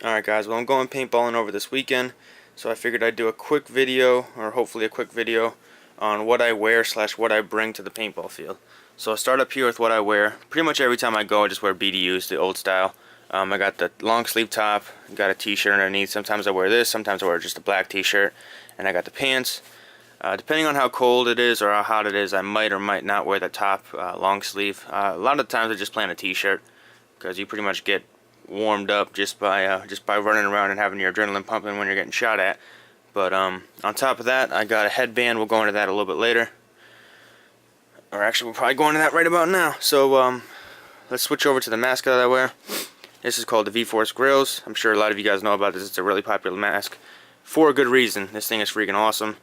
Alright guys, well I'm going paintballing over this weekend, so I figured I'd do a quick video, or hopefully a quick video, on what I wear / what I bring to the paintball field. So I'll start up here with what I wear. Pretty much every time I go I just wear BDUs, the old style. I got the long sleeve top, got a t-shirt underneath. Sometimes I wear this, sometimes I wear just a black t-shirt, and I got the pants. Depending on how cold it is or how hot it is, I might or might not wear the top long sleeve. A lot of the times I just play on a t-shirt, because you pretty much get warmed up just by running around and having your adrenaline pumping when you're getting shot at. But on top of that, I got a headband. We'll go into that a little bit later, or actually we'll probably go into that right about now. So let's switch over to the mask that I wear. This is called the V-Force Grills. I'm sure a lot of you guys know about this. It's a really popular mask for a good reason. This thing is freaking awesome.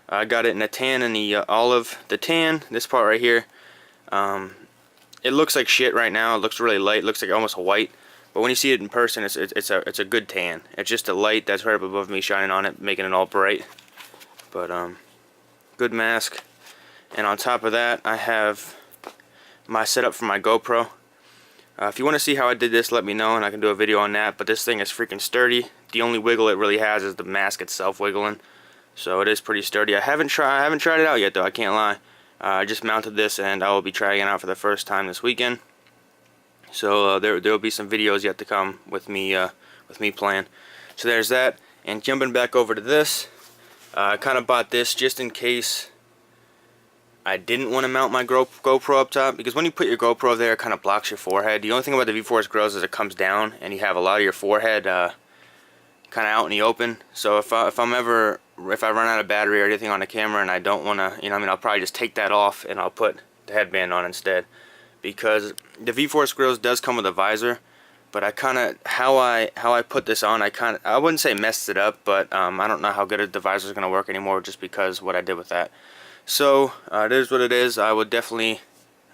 I got it in the tan and the olive. The tan, this part right here, it looks like shit right now. It looks really light. It looks like almost a white. But when you see it in person, it's a good tan. It's just a light that's right up above me shining on it, making it all bright. But good mask. And on top of that, I have my setup for my GoPro. If you want to see how I did this, let me know, and I can do a video on that. But this thing is freaking sturdy. The only wiggle it really has is the mask itself wiggling. So it is pretty sturdy. I haven't tried it out yet though. I can't lie. I just mounted this, and I will be trying it out for the first time this weekend. So there will be some videos yet to come with me playing. So there's that. And jumping back over to this, I kind of bought this just in case I didn't want to mount my GoPro up top, because when you put your GoPro there, it kind of blocks your forehead. The only thing about the V-Force Grills is it comes down, and you have a lot of your forehead kind of out in the open. So if I run out of battery or anything on the camera and I don't want to, I'll probably just take that off and I'll put the headband on instead. Because the V-Force Grills does come with a visor, but I kind of, how I put this on, I wouldn't say messed it up, but I don't know how good the visor is going to work anymore, just because what I did with that. So it is what it is. I would definitely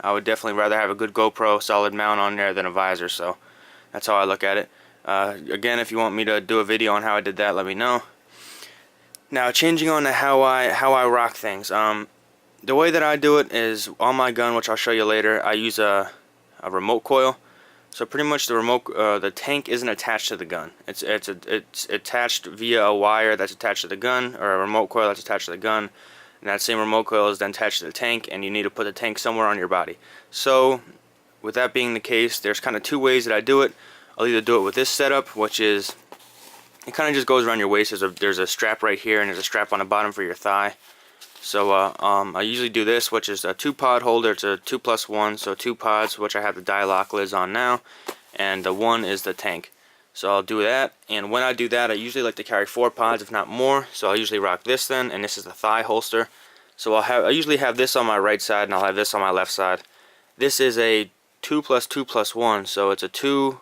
rather have a good GoPro solid mount on there than a visor. So that's how I look at it. Again, if you want me to do a video on how I did that, let me know. Now changing on to how I rock things. The way that I do it is on my gun, which I'll show you later. I use a remote coil. So pretty much the tank isn't attached to the gun. It's attached via a wire that's attached to the gun, or a remote coil that's attached to the gun. And that same remote coil is then attached to the tank, and you need to put the tank somewhere on your body. So with that being the case, there's kind of two ways that I do it. I'll either do it with this setup, which is, it kind of just goes around your waist. There's a strap right here, and there's a strap on the bottom for your thigh. So I usually do this, which is a 2-pod holder. It's a 2+1, so 2 pods, which I have the die-lock lids on now, and the one is the tank. So I'll do that, and when I do that, I usually like to carry 4 pods, if not more. So I'll usually rock this then, and this is the thigh holster. So I usually have this on my right side, and I'll have this on my left side. This is a 2+2+1, so it's a two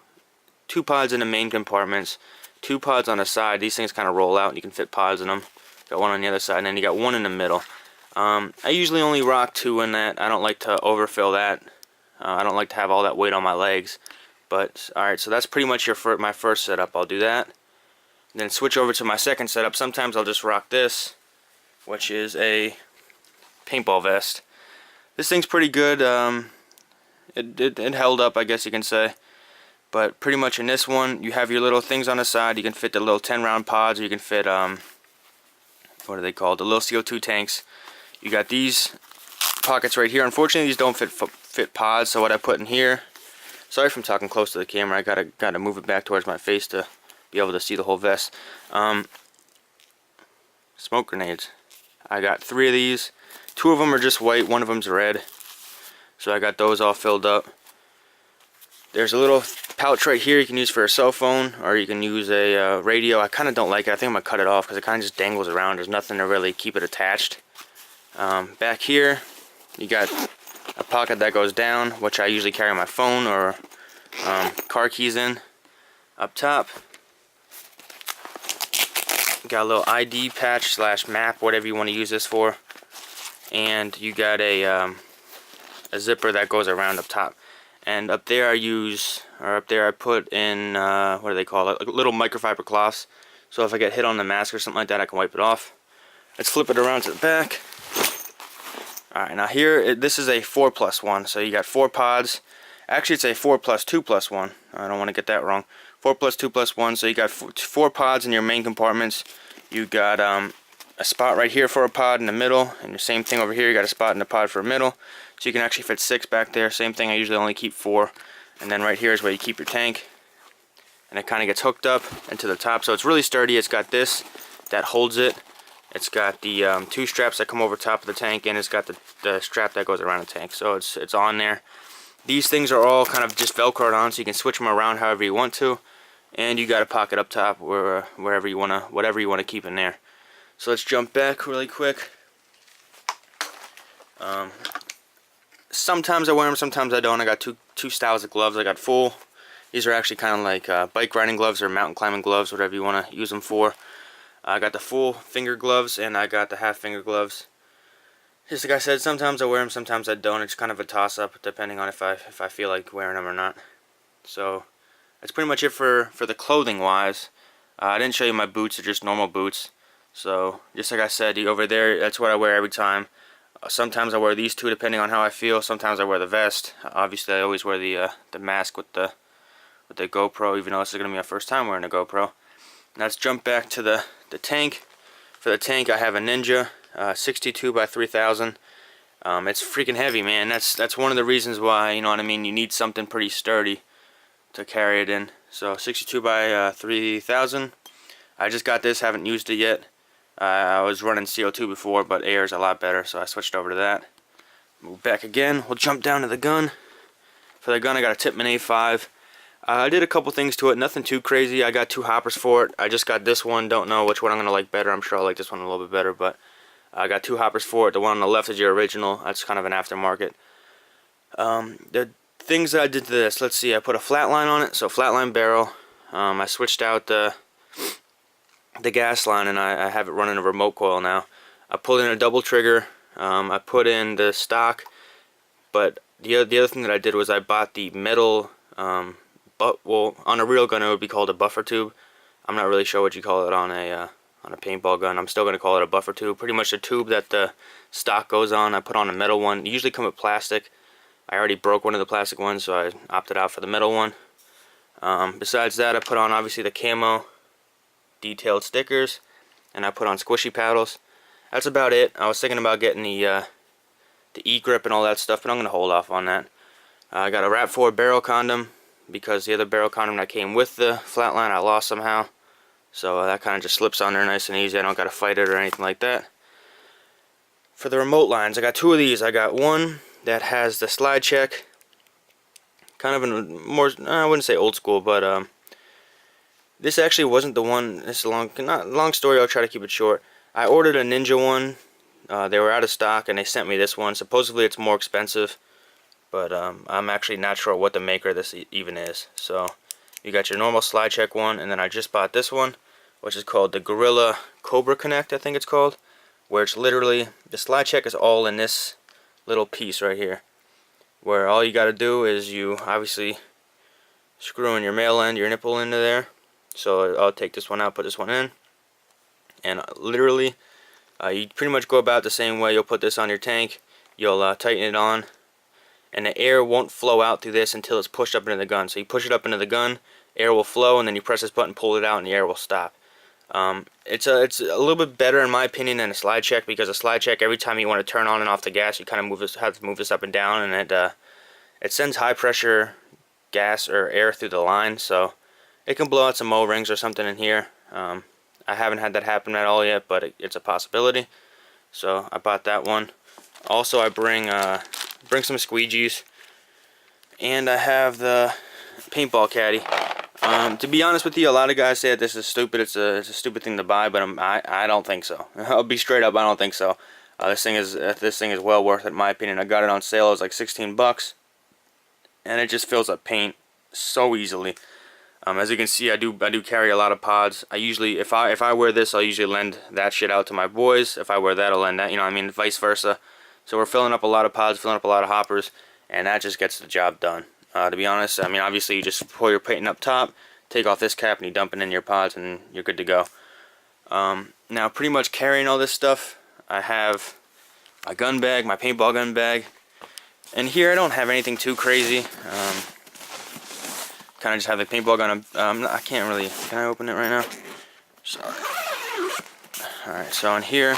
pods in the main compartments, 2 pods on the side. These things kind of roll out, and you can fit pods in them. Got one on the other side, and then you got one in the middle. I usually only rock 2 in that. I don't like to overfill that. I don't like to have all that weight on my legs. But alright, so that's pretty much my first setup. I'll do that. And then switch over to my second setup. Sometimes I'll just rock this, which is a paintball vest. This thing's pretty good. It held up, I guess you can say. But pretty much in this one, you have your little things on the side. You can fit the little 10-round pods, or you can fit what are they called? The little CO2 tanks. You got these pockets right here. Unfortunately, these don't fit pods. So what I put in here. Sorry if I'm talking close to the camera. I gotta move it back towards my face to be able to see the whole vest. Smoke grenades. I got 3 of these. 2 of them are just white. 1 of them's red. So I got those all filled up. There's a little pouch right here you can use for a cell phone, or you can use a radio. I kind of don't like it. I think I'm going to cut it off because it kind of just dangles around. There's nothing to really keep it attached. Back here, you got a pocket that goes down, which I usually carry my phone or car keys in. Up top, got a little ID patch / map, whatever you want to use this for. And you got a zipper that goes around up top. And up there I put in, what do they call it, like little microfiber cloths. So if I get hit on the mask or something like that, I can wipe it off. Let's flip it around to the back. Alright, now here, this is a 4+1. So you got 4 pods. Actually, it's a 4+2+1. I don't want to get that wrong. 4 plus 2 plus 1. So you got 4 pods in your main compartments. You got a spot right here for a pod in the middle, and the same thing over here. You got a spot in the pod for a middle. So you can actually fit 6 back there. Same thing. I usually only keep 4. And then right here is where you keep your tank. And it kind of gets hooked up into the top. So it's really sturdy. It's got this that holds it. It's got the 2 straps that come over top of the tank, and it's got the strap that goes around the tank. So it's on there. These things are all kind of just velcroed on, so you can switch them around however you want to. And you got a pocket up top wherever you wanna, whatever you want to keep in there. So let's jump back really quick. Sometimes I wear them, sometimes I don't. I got two styles of gloves. I got full. These are actually kind of like bike riding gloves or mountain climbing gloves, whatever you want to use them for. I got the full finger gloves and I got the half finger gloves. Just like I said, sometimes I wear them, sometimes I don't. It's kind of a toss-up depending on if I feel like wearing them or not. So that's pretty much it for the clothing wise. I didn't show you my boots. They're just normal boots. So just like I said, over there, that's what I wear every time. Sometimes I wear these two depending on how I feel. Sometimes I wear the vest. Obviously I always wear the mask with the GoPro, even though this is going to be my first time wearing a GoPro. Now let's jump back to the tank. For the tank I have a Ninja 62 by 3000. It's freaking heavy, man. That's one of the reasons why, you know what I mean, you need something pretty sturdy to carry it in. So 62 by 3000. I just got this, haven't used it yet. I was running CO2 before, but air is a lot better, so I switched over to that. Move back again. We'll jump down to the gun. For the gun I got a Tippmann A5. I did a couple things to it, nothing too crazy. I got 2 hoppers for it. I just got this one, don't know which one I'm going to like better. I'm sure I'll like this one a little bit better, but I got 2 hoppers for it. The one on the left is your original. That's kind of an aftermarket. The things that I did to this, let's see, I put a flatline on it, so flatline barrel. I switched out the gas line and I have it running a remote coil now. I pulled in a double trigger. I put in the stock, but the other thing that I did was I bought the metal, well, on a real gun it would be called a buffer tube. I'm not really sure what you call it on a paintball gun. I'm still going to call it a buffer tube. Pretty much the tube that the stock goes on. I put on a metal one. They usually come with plastic. I already broke one of the plastic ones, so I opted out for the metal one. Besides that, I put on obviously the camo detailed stickers, and I put on squishy paddles. That's about it. I was thinking about getting the E-grip and all that stuff, but I'm going to hold off on that. I got a Wrap 4 barrel condom, because the other barrel condom that came with the flatline I lost somehow. So that kind of just slips on there nice and easy. I don't got to fight it or anything like that. For the remote lines, I got 2 of these. I got one that has the slide check. Kind of a more, I wouldn't say old school, but this actually wasn't the one. This is a long story. I'll try to keep it short. I ordered a Ninja one. They were out of stock, and they sent me this one. Supposedly it's more expensive, but I'm actually not sure what the maker of this even is. So you got your normal slide check one, and then I just bought this one, which is called the Gorilla Cobra Connect, I think it's called, where it's literally, the slide check is all in this little piece right here, where all you got to do is you obviously screw in your male end, your nipple into there. So I'll take this one out, put this one in, and literally you pretty much go about the same way. You'll put this on your tank, you'll tighten it on, and the air won't flow out through this until it's pushed up into the gun. So you push it up into the gun, air will flow, and then you press this button, pull it out, and the air will stop. It's a little bit better in my opinion than a slide check, because a slide check, every time you want to turn on and off the gas, you kind of have to move this up and down, and it sends high pressure gas or air through the line, so it can blow out some O-rings or something in here. I haven't had that happen at all yet, but it's a possibility. So I bought that one. Also, I bring some squeegees, and I have the paintball caddy. To be honest with you, a lot of guys say that this is stupid. It's a stupid thing to buy, but I don't think so. I'll be straight up. I don't think so. This thing is well worth it in my opinion. I got it on sale. It was like 16 bucks, and it just fills up paint so easily. As you can see, I do carry a lot of pods. I usually, if I wear this, I'll usually lend that shit out to my boys. If I wear that, I'll lend that. You know what I mean? Vice versa. So we're filling up a lot of pods, filling up a lot of hoppers, and that just gets the job done. To be honest, I mean, obviously you just pour your paint up top, take off this cap, and you dump it in your pods, and you're good to go. Now, pretty much carrying all this stuff, I have my gun bag, my paintball gun bag, and here I don't have anything too crazy. kind of just have the paintball gun. I can't really. Can I open it right now? Sorry. All right. So in here,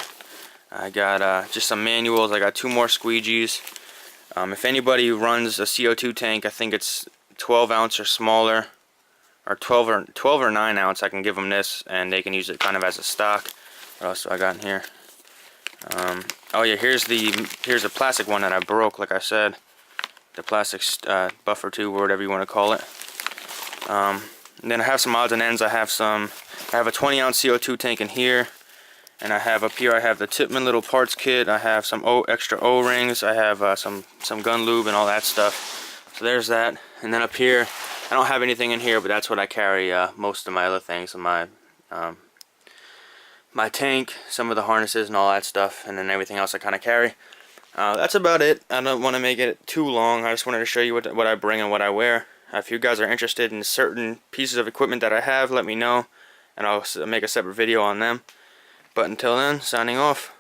I got just some manuals. I got 2 more squeegees. If anybody runs a CO2 tank, I think it's 12 ounce or smaller, or 12 or 9 ounce. I can give them this, and they can use it kind of as a stock. What else do I got in here? Oh yeah, here's a plastic one that I broke, like I said. The plastic buffer tube, or whatever you want to call it. And then I have some odds and ends. I have a 20 ounce CO2 tank in here. And I have up here, I have the Tipman little parts kit. I have some extra O-rings. I have some gun lube and all that stuff. So there's that. And then up here, I don't have anything in here, but that's what I carry most of my other things. My my tank, some of the harnesses and all that stuff, and then everything else I kind of carry. That's about it. I don't want to make it too long. I just wanted to show you what I bring and what I wear. If you guys are interested in certain pieces of equipment that I have, let me know, and I'll make a separate video on them. But until then, signing off.